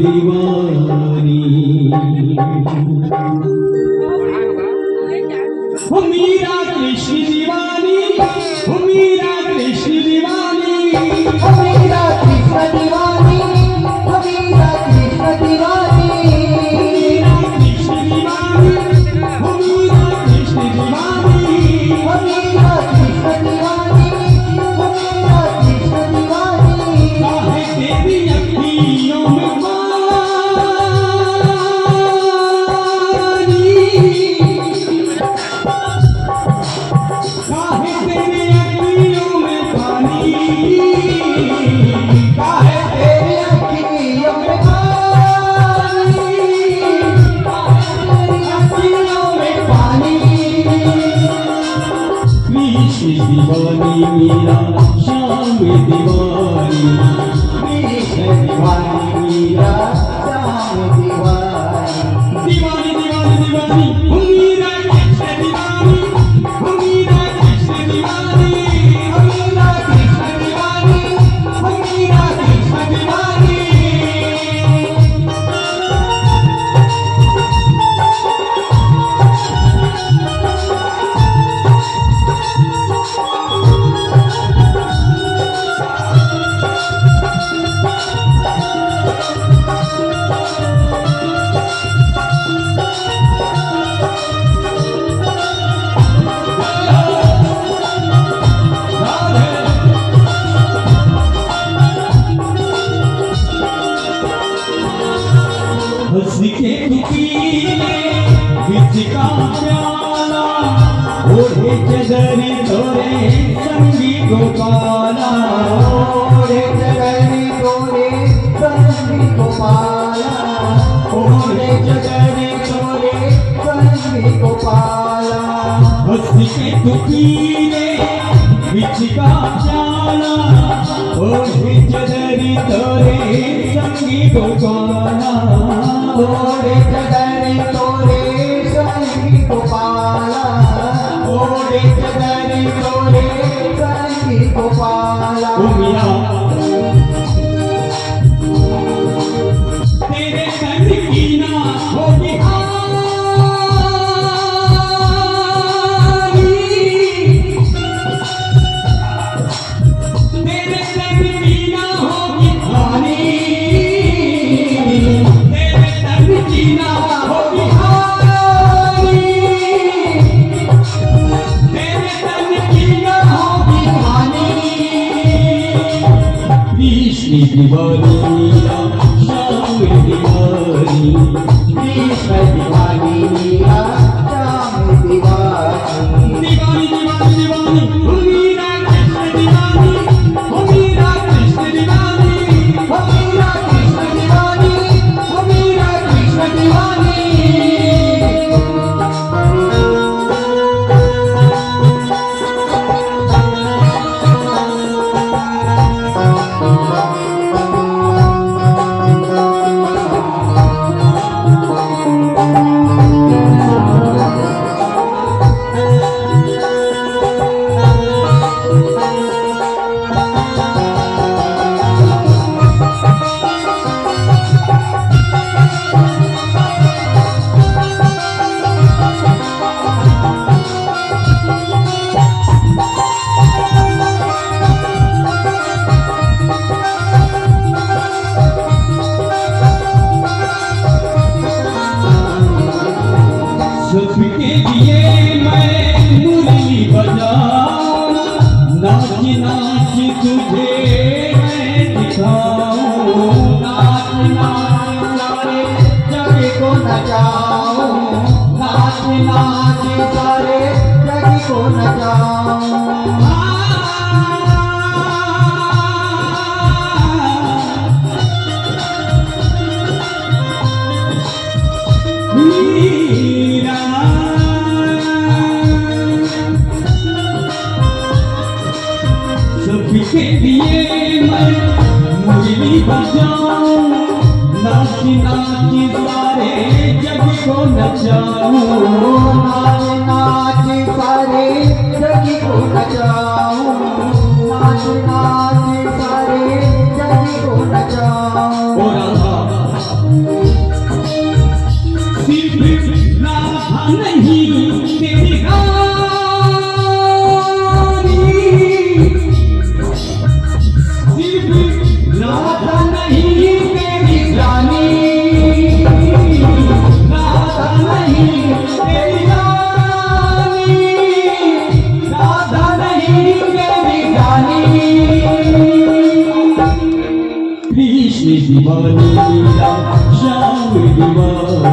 दीवानी हो मीरा कृष्ण दीवानी हो मीरा कृष्ण दीवानी हो मीरा कृष्ण दीवानी हो मीरा कृष्ण दीवानी कृष्ण दीवानी हो मीरा कृष्ण दीवानी हो मीरा कृष्ण दीवानी हो मीरा कृष्ण दीवानी काहे तेरी अखियों में पानी काहे तेरी अखियों में पानी काहे तेरी अखियों में पानी काहे तेरी अखियों में पानी कृष्ण दीवानी मीरा श्याम दीवानी कृष्ण दीवानी मीरा श्याम दीवानी दीवानी दीवानी दीवानी हो मीरा कृष्ण दीवानी हो मीरा कृष्ण दीवानी हो मीरा कृष्ण दीवानी हो मीरा कृष्ण दीवानी हंस के दुखीले बिच का प्याला ओढ़े चदरी तोरे संगी गोपाला ओढ़े जगनी तोरे संगी गोपाला ओढ़े जगनी तोरे संगी गोपाला हंस के दुखीले बिच का प्याला ओढ़े चदरी तोरे संगी गोपाला ओढ़े जगनी तोरे संगी गोपाला ओढ़े जगनी तोरे संगी गोपाला ओ मीरा तेरे संग की ना होगी हारी तेरे संग की ना होगी हारी तेरे संग की ना होगी हारी तेरे संग की ना होगी दीवानी कृष्ण दीवानी मीरा श्याम दीवानी कृष्ण दीवानी मीरा श्याम दीवानी दीवानी दीवानी दीवानी हो मीरा कृष्ण दीवानी हो मीरा कृष्ण दीवानी हो मीरा कृष्ण दीवानी हो मीरा कृष्ण दीवानी सबके लिए मैं मुरली बजाऊं नाच नाच तुझे मैं दिखाऊं नाच नाच सारे जग को नचाऊं नाच नाच सारे जग को नचाऊं मीरा सबके लिए मैं मुरली बजाऊं नाच नाच सारे जग को नचाऊं नाच नाच सारे जग को नचाऊं नाच नाच सारे जग को नचाऊं ओ राधा कृष्ण दीवानी मीरा श्याम दीवानी